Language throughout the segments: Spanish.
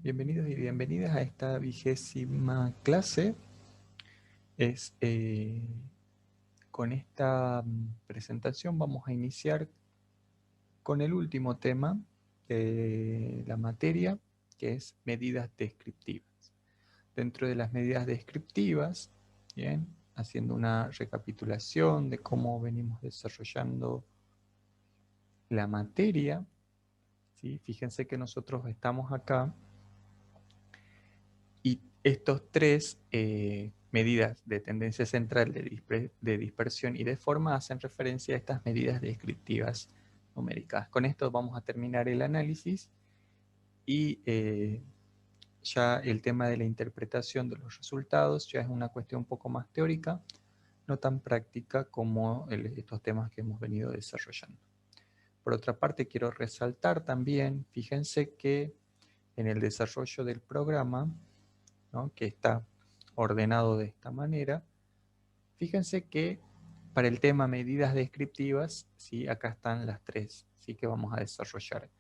Bienvenidos y bienvenidas a esta 20ª clase. Con esta presentación vamos a iniciar con el último tema de la materia, que es medidas descriptivas. Dentro de las medidas descriptivas, bien, haciendo una recapitulación de cómo venimos desarrollando la materia, ¿sí? Fíjense que nosotros estamos acá y estos tres medidas de tendencia central, de dispersión y de forma hacen referencia a estas medidas descriptivas numéricas. Con esto vamos a terminar el análisis y ya el tema de la interpretación de los resultados ya es una cuestión un poco más teórica, no tan práctica como estos temas que hemos venido desarrollando. Por otra parte, quiero resaltar también, fíjense que en el desarrollo del programa, ¿no?, que está ordenado de esta manera, fíjense que para el tema medidas descriptivas, ¿sí?, acá están las tres, ¿sí?, que vamos a desarrollar.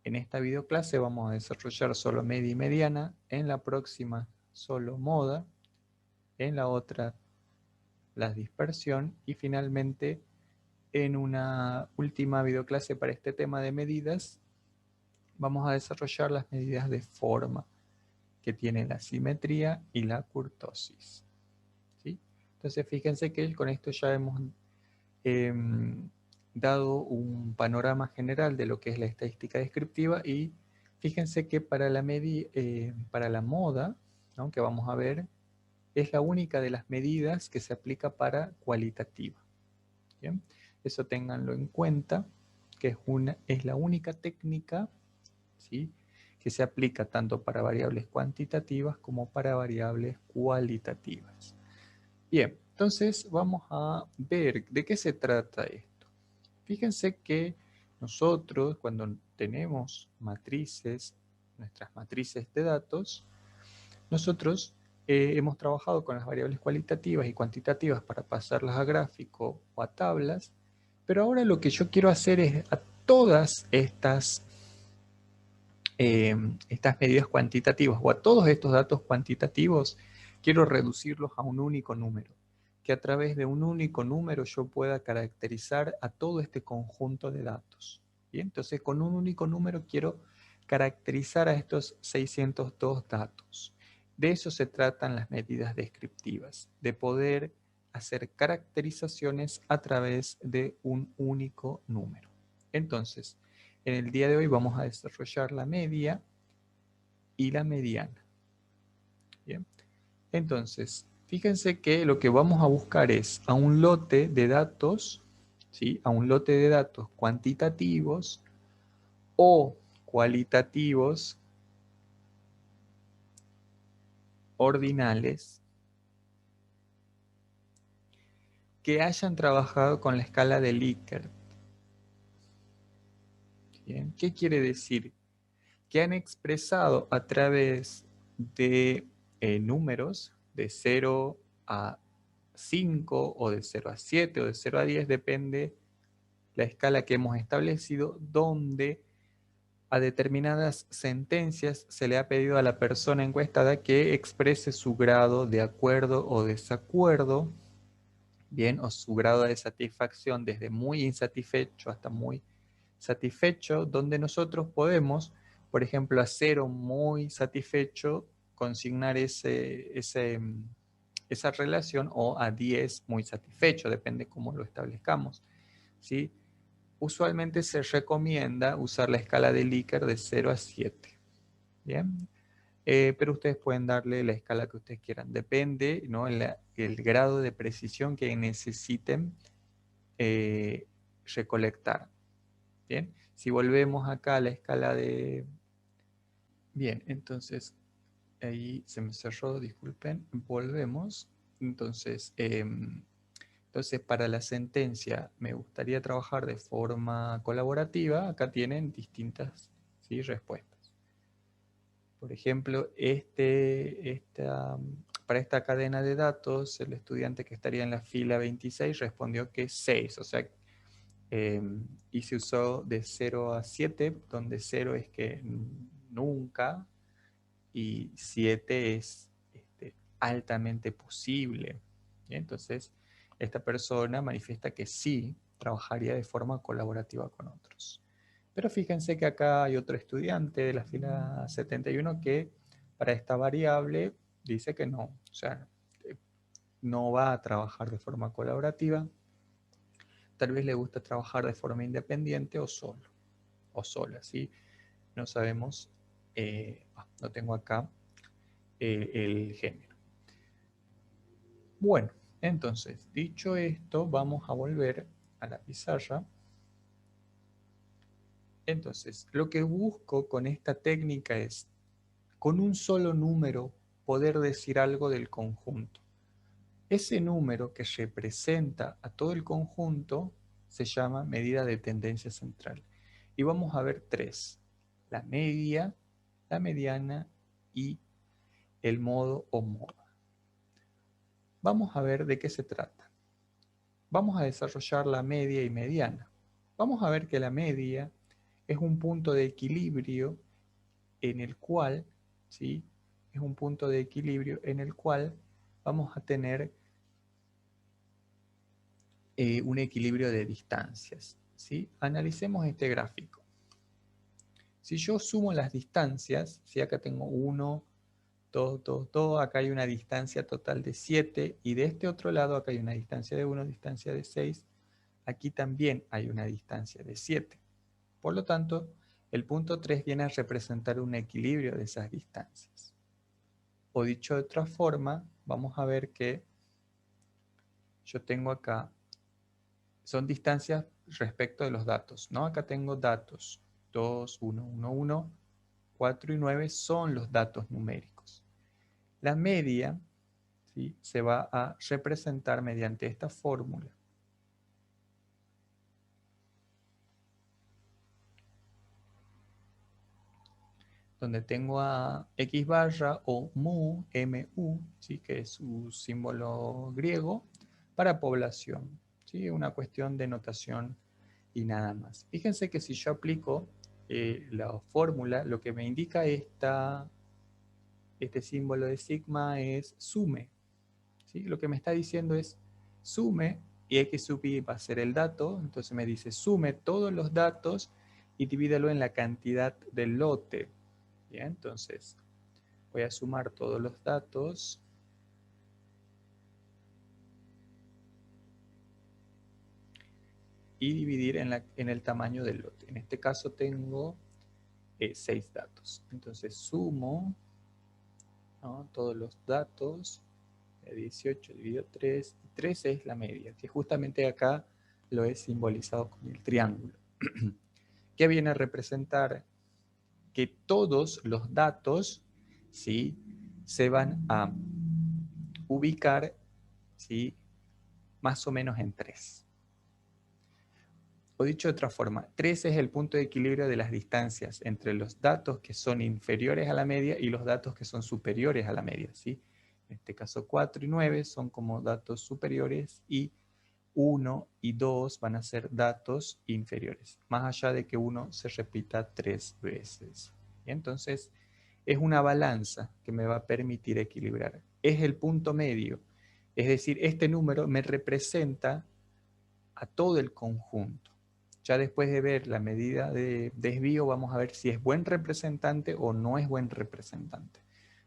En esta videoclase vamos a desarrollar solo media y mediana, en la próxima solo moda, en la otra la dispersión y finalmente en una última videoclase para este tema de medidas vamos a desarrollar las medidas de forma que tiene la simetría y la kurtosis. ¿Sí? Entonces fíjense que con esto ya hemos dado un panorama general de lo que es la estadística descriptiva y fíjense que para la moda, ¿no?, que vamos a ver, es la única de las medidas que se aplica para cualitativa. ¿Bien? Eso ténganlo en cuenta, que es la única técnica, ¿sí?, que se aplica tanto para variables cuantitativas como para variables cualitativas. Bien, entonces vamos a ver de qué se trata esto. Fíjense que nosotros cuando tenemos matrices, nuestras matrices de datos, nosotros hemos trabajado con las variables cualitativas y cuantitativas para pasarlas a gráfico o a tablas, pero ahora lo que yo quiero hacer es a todas estas medidas cuantitativas o a todos estos datos cuantitativos, quiero reducirlos a un único número, que a través de un único número yo pueda caracterizar a todo este conjunto de datos. ¿Bien? Entonces con un único número quiero caracterizar a estos 602 datos. De eso se tratan las medidas descriptivas, de poder hacer caracterizaciones a través de un único número. Entonces, en el día de hoy vamos a desarrollar la media y la mediana. Bien. Entonces, fíjense que lo que vamos a buscar es a un lote de datos, ¿sí?, a un lote de datos cuantitativos o cualitativos ordinales que hayan trabajado con la escala de Likert. Bien. ¿Qué quiere decir? Que han expresado a través de números de 0 a 5 o de 0 a 7 o de 0 a 10, depende la escala que hemos establecido, donde a determinadas sentencias se le ha pedido a la persona encuestada que exprese su grado de acuerdo o desacuerdo, bien, o su grado de satisfacción desde muy insatisfecho hasta muy satisfecho, donde nosotros podemos, por ejemplo, a 0 muy satisfecho, consignar esa relación, o a 10 muy satisfecho, depende cómo lo establezcamos, ¿sí? Usualmente se recomienda usar la escala de Likert de 0 a 7. ¿Bien? Pero ustedes pueden darle la escala que ustedes quieran. Depende, ¿no?, el grado de precisión que necesiten recolectar. Bien, si volvemos acá a la escala de... Bien, entonces, ahí se me cerró, disculpen, volvemos. Entonces, para la sentencia me gustaría trabajar de forma colaborativa. Acá tienen distintas, ¿sí?, respuestas. Por ejemplo, para esta cadena de datos, el estudiante que estaría en la fila 26 respondió que 6, o sea, y se usó de 0 a 7, donde 0 es que nunca, y 7 es altamente posible. ¿Bien? Entonces, esta persona manifiesta que sí trabajaría de forma colaborativa con otros. Pero fíjense que acá hay otro estudiante de la fila 71 que para esta variable dice que no, o sea, no va a trabajar de forma colaborativa. Tal vez le gusta trabajar de forma independiente o solo, o sola, ¿sí? No sabemos, no tengo acá el género. Bueno, entonces, dicho esto, vamos a volver a la pizarra. Entonces, lo que busco con esta técnica es, con un solo número, poder decir algo del conjunto. Ese número que representa a todo el conjunto se llama medida de tendencia central. Y vamos a ver tres: la media, la mediana y el modo o moda. Vamos a ver de qué se trata. Vamos a desarrollar la media y mediana. Vamos a ver que la media es un punto de equilibrio en el cual, ¿sí? Es un punto de equilibrio en el cual vamos a tener un equilibrio de distancias, ¿sí? Analicemos este gráfico. Si yo sumo las distancias, ¿sí? Acá tengo 1, 2, 2, 2, acá hay una distancia total de 7, y de este otro lado acá hay una distancia de 1, distancia de 6, aquí también hay una distancia de 7. Por lo tanto, el punto 3 viene a representar un equilibrio de esas distancias. O dicho de otra forma, vamos a ver que yo tengo acá, son distancias respecto de los datos, ¿no? Acá tengo datos 2, 1, 1, 1, 4 y 9 son los datos numéricos. La media, ¿sí?, se va a representar mediante esta fórmula. Donde tengo a x barra o mu, mu, ¿sí?, que es su símbolo griego, para población, ¿sí? Una cuestión de notación y nada más. Fíjense que si yo aplico la fórmula, lo que me indica este símbolo de sigma es sume, ¿sí? Lo que me está diciendo es sume, y x sub i va a ser el dato, entonces me dice sume todos los datos y divídelo en la cantidad del lote. Bien, entonces voy a sumar todos los datos. Y dividir en el tamaño del lote. En este caso tengo 6 datos. Entonces sumo, ¿no?, todos los datos. 18 dividido 3. Y 3 es la media, que justamente acá lo he simbolizado con el triángulo. Que viene a representar que todos los datos, ¿sí?, se van a ubicar, ¿sí?, más o menos en 3. O dicho de otra forma, 3 es el punto de equilibrio de las distancias entre los datos que son inferiores a la media y los datos que son superiores a la media, ¿sí? En este caso 4 y 9 son como datos superiores y 1 y 2 van a ser datos inferiores, más allá de que 1 se repita 3 veces. ¿Y entonces es una balanza que me va a permitir equilibrar? Es el punto medio, es decir, este número me representa a todo el conjunto. Ya después de ver la medida de desvío, vamos a ver si es buen representante o no es buen representante.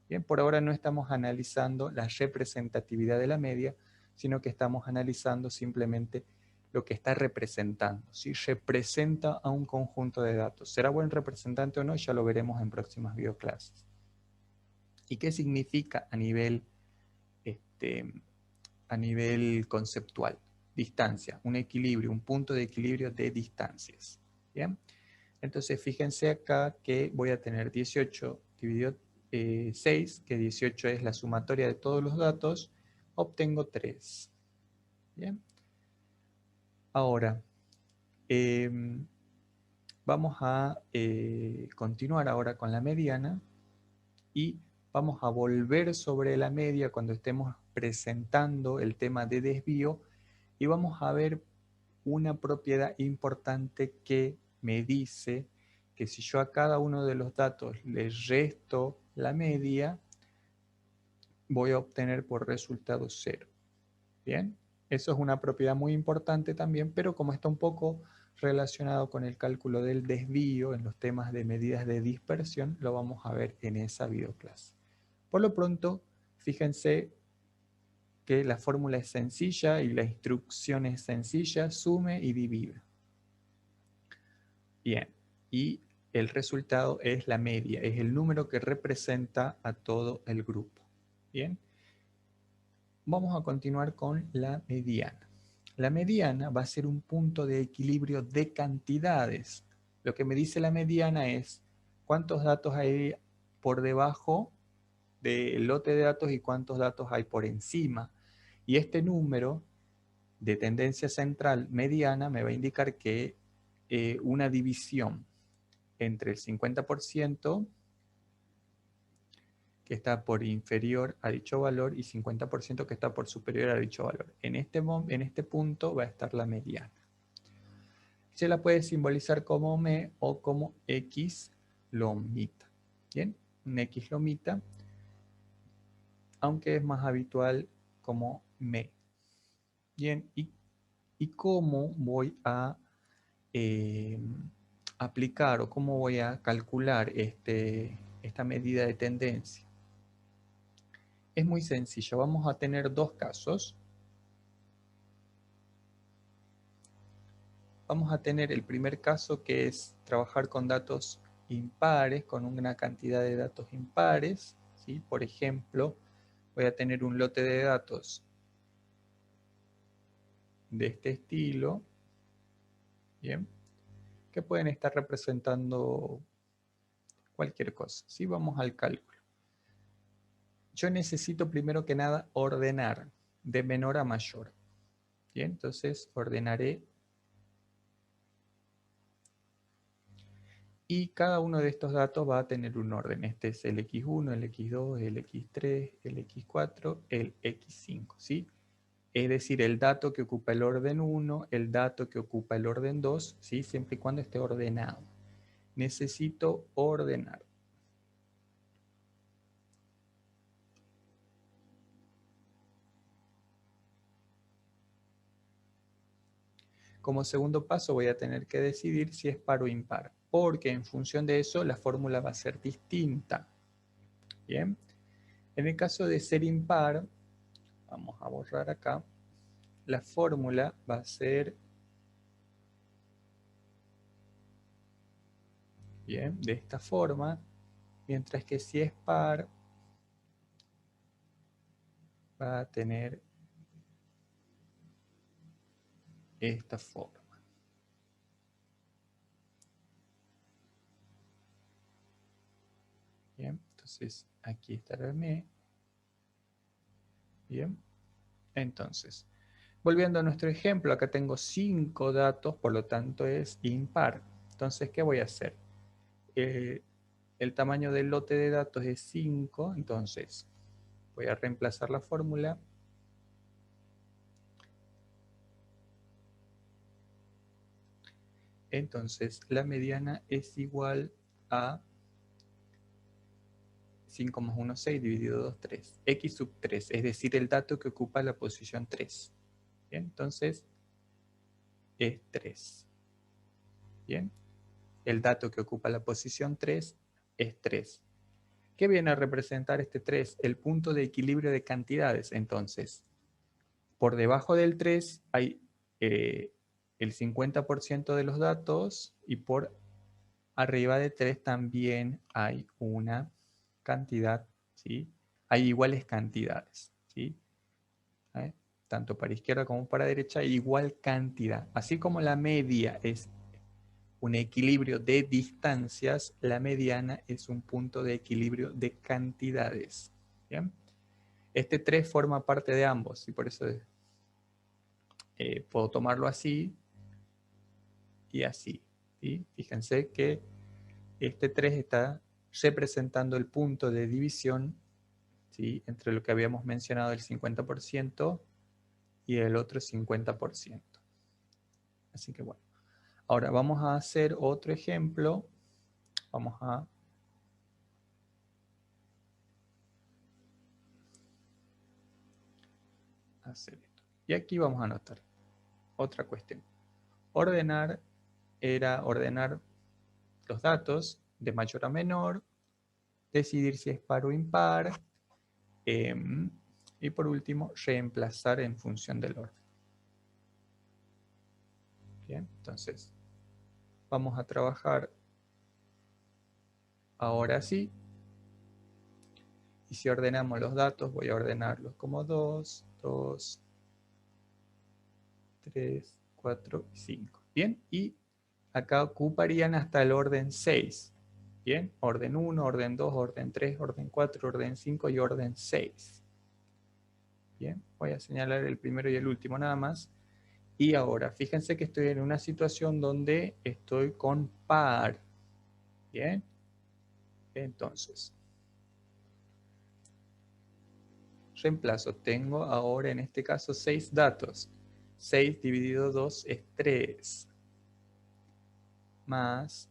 Bien, por ahora no estamos analizando la representatividad de la media, sino que estamos analizando simplemente lo que está representando. Si representa a un conjunto de datos, ¿será buen representante o no? Ya lo veremos en próximas videoclases. ¿Y qué significa a nivel conceptual? Distancia, un equilibrio, un punto de equilibrio de distancias. ¿Bien? Entonces fíjense acá que voy a tener 18 dividido 6, que 18 es la sumatoria de todos los datos, obtengo 3. ¿Bien? Ahora, vamos a continuar ahora con la mediana y vamos a volver sobre la media cuando estemos presentando el tema de desvío. Y vamos a ver una propiedad importante que me dice que si yo a cada uno de los datos le resto la media, voy a obtener por resultado 0. Bien, eso es una propiedad muy importante también, pero como está un poco relacionado con el cálculo del desvío en los temas de medidas de dispersión, lo vamos a ver en esa videoclase. Por lo pronto, fíjense que la fórmula es sencilla y la instrucción es sencilla, sume y divide. Bien, y el resultado es la media, es el número que representa a todo el grupo. Bien, vamos a continuar con la mediana. La mediana va a ser un punto de equilibrio de cantidades. Lo que me dice la mediana es cuántos datos hay por debajo del lote de datos y cuántos datos hay por encima. Y este número de tendencia central mediana me va a indicar que una división entre el 50% que está por inferior a dicho valor y 50% que está por superior a dicho valor. En este punto va a estar la mediana. Se la puede simbolizar como me o como X lomita. Bien, un X lomita, aunque es más habitual como me. Bien, ¿y cómo voy a aplicar o cómo voy a calcular esta medida de tendencia? Es muy sencillo, vamos a tener dos casos. Vamos a tener el primer caso, que es trabajar con datos impares, con una cantidad de datos impares, ¿sí? Por ejemplo, voy a tener un lote de datos de este estilo, ¿bien? Que pueden estar representando cualquier cosa, ¿sí? Vamos al cálculo. Yo necesito primero que nada ordenar de menor a mayor, ¿bien? Entonces ordenaré y cada uno de estos datos va a tener un orden. Este es el X1, el X2, el X3, el X4, el X5, ¿sí? Es decir, el dato que ocupa el orden 1, el dato que ocupa el orden 2, ¿sí? Siempre y cuando esté ordenado. Necesito ordenar. Como segundo paso voy a tener que decidir si es par o impar, porque en función de eso la fórmula va a ser distinta. Bien, en el caso de ser impar, vamos a borrar acá, la fórmula va a ser, bien, de esta forma, mientras que si es par, va a tener esta forma. Bien, entonces aquí estará el me. Bien, entonces, volviendo a nuestro ejemplo, acá tengo 5 datos, por lo tanto es impar. Entonces, ¿qué voy a hacer? El tamaño del lote de datos es 5, entonces voy a reemplazar la fórmula. Entonces, la mediana es igual a 5 más 1, 6, dividido 2, 3. X sub 3, es decir, el dato que ocupa la posición 3. Bien, entonces es 3. Bien, el dato que ocupa la posición 3 es 3. ¿Qué viene a representar este 3? El punto de equilibrio de cantidades. Entonces, por debajo del 3 hay el 50% de los datos y por arriba de 3 también hay una cantidad, ¿sí? Hay iguales cantidades, ¿sí? ¿Eh? Tanto para izquierda como para derecha, igual cantidad. Así como la media es un equilibrio de distancias, la mediana es un punto de equilibrio de cantidades. ¿Bien? Este 3 forma parte de ambos y por eso puedo tomarlo así y así. ¿Sí? Fíjense que este 3 está representando el punto de división, ¿sí? Entre lo que habíamos mencionado, el 50% y el otro 50%. Así que bueno. Ahora vamos a hacer otro ejemplo vamos a hacer esto. Y aquí vamos a anotar otra cuestión. Ordenar era ordenar los datos de mayor a menor, decidir si es par o impar, y por último, reemplazar en función del orden. Bien, entonces vamos a trabajar ahora sí. Y si ordenamos los datos, voy a ordenarlos como 2, 2, 3, 4 y 5. Bien, y acá ocuparían hasta el orden 6. Bien, orden 1, orden 2, orden 3, orden 4, orden 5 y orden 6. Bien, voy a señalar el primero y el último nada más. Y ahora, fíjense que estoy en una situación donde estoy con par. Bien, entonces, reemplazo. Tengo ahora en este caso 6 datos. 6 dividido 2 es 3. Más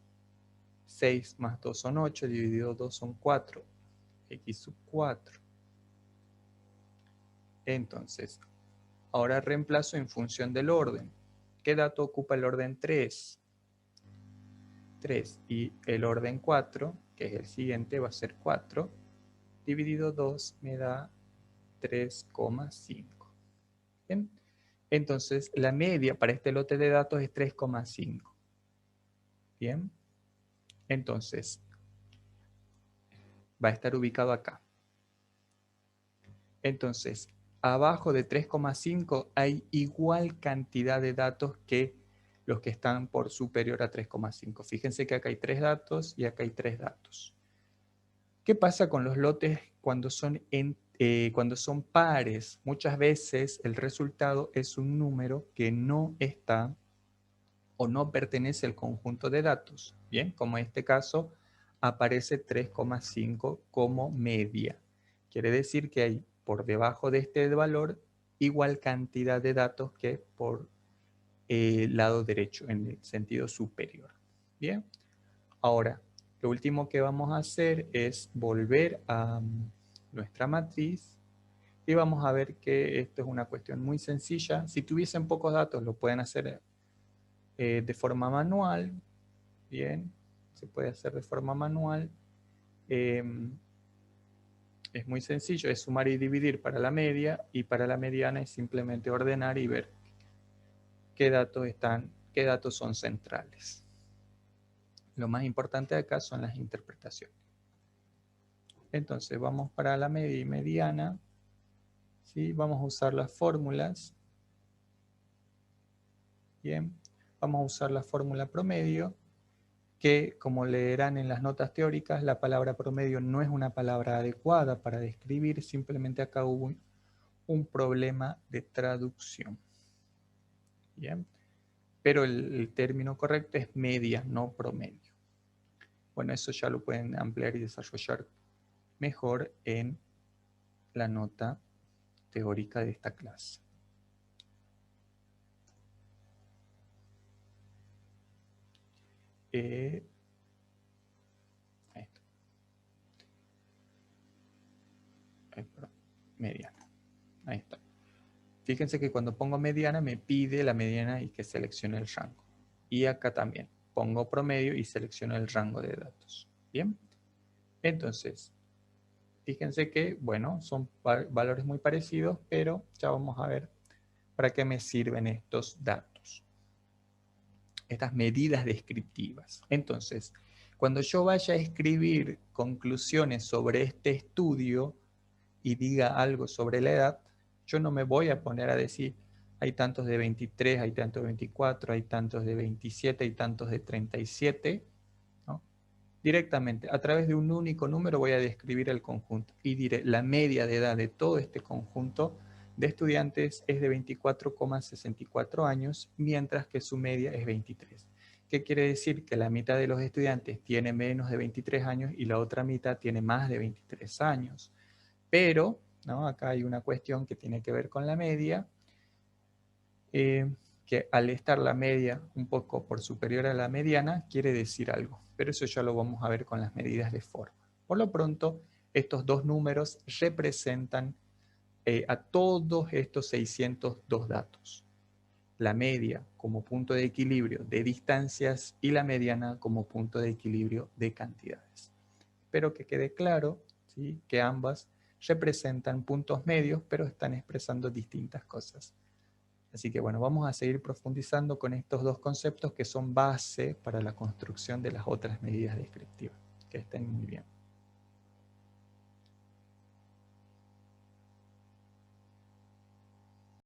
6 más 2 son 8, dividido 2 son 4. X sub 4. Entonces, ahora reemplazo en función del orden. ¿Qué dato ocupa el orden 3? 3. Y el orden 4, que es el siguiente, va a ser 4. Dividido 2 me da 3,5. Bien. Entonces, la media para este lote de datos es 3,5. Bien. Entonces, va a estar ubicado acá. Entonces, abajo de 3,5 hay igual cantidad de datos que los que están por superior a 3,5. Fíjense que acá hay 3 datos y acá hay 3 datos. ¿Qué pasa con los lotes cuando son pares? Muchas veces el resultado es un número que no está o no pertenece al conjunto de datos. Bien, como en este caso aparece 3,5 como media. Quiere decir que hay por debajo de este valor igual cantidad de datos que por el lado derecho, en el sentido superior. Bien, ahora lo último que vamos a hacer es volver a nuestra matriz y vamos a ver que esto es una cuestión muy sencilla. Si tuviesen pocos datos lo pueden hacer de forma manual. Bien, se puede hacer de forma manual. Es muy sencillo, es sumar y dividir para la media, y para la mediana es simplemente ordenar y ver qué datos son centrales. Lo más importante acá son las interpretaciones. Entonces vamos para la media y mediana, ¿sí? Vamos a usar las fórmulas. Bien, vamos a usar la fórmula promedio, que como leerán en las notas teóricas, la palabra promedio no es una palabra adecuada para describir, simplemente acá hubo un problema de traducción. Bien, pero el término correcto es media, no promedio. Bueno, eso ya lo pueden ampliar y desarrollar mejor en la nota teórica de esta clase. Ahí está. Perdón, mediana. Ahí está. Fíjense que cuando pongo mediana me pide la mediana y que seleccione el rango. Y acá también pongo promedio y selecciono el rango de datos. Bien, entonces fíjense que, bueno, son valores muy parecidos, pero ya vamos a ver para qué me sirven estos datos, estas medidas descriptivas. Entonces, cuando yo vaya a escribir conclusiones sobre este estudio y diga algo sobre la edad, yo no me voy a poner a decir, hay tantos de 23, hay tantos de 24, hay tantos de 27, hay tantos de 37, ¿no? Directamente, a través de un único número voy a describir el conjunto y diré, la media de edad de todo este conjunto de estudiantes es de 24,64 años, mientras que su media es 23. ¿Qué quiere decir? Que la mitad de los estudiantes tiene menos de 23 años y la otra mitad tiene más de 23 años. Pero, ¿no? Acá hay una cuestión que tiene que ver con la media, que al estar la media un poco por superior a la mediana, quiere decir algo. pero eso ya lo vamos a ver con las medidas de forma. Por lo pronto, estos dos números representan a todos estos 602 datos. La media como punto de equilibrio de distancias y la mediana como punto de equilibrio de cantidades. Espero que quede claro, ¿sí?, que ambas representan puntos medios, pero están expresando distintas cosas. Así que bueno, vamos a seguir profundizando con estos dos conceptos que son base para la construcción de las otras medidas descriptivas. Que estén muy bien.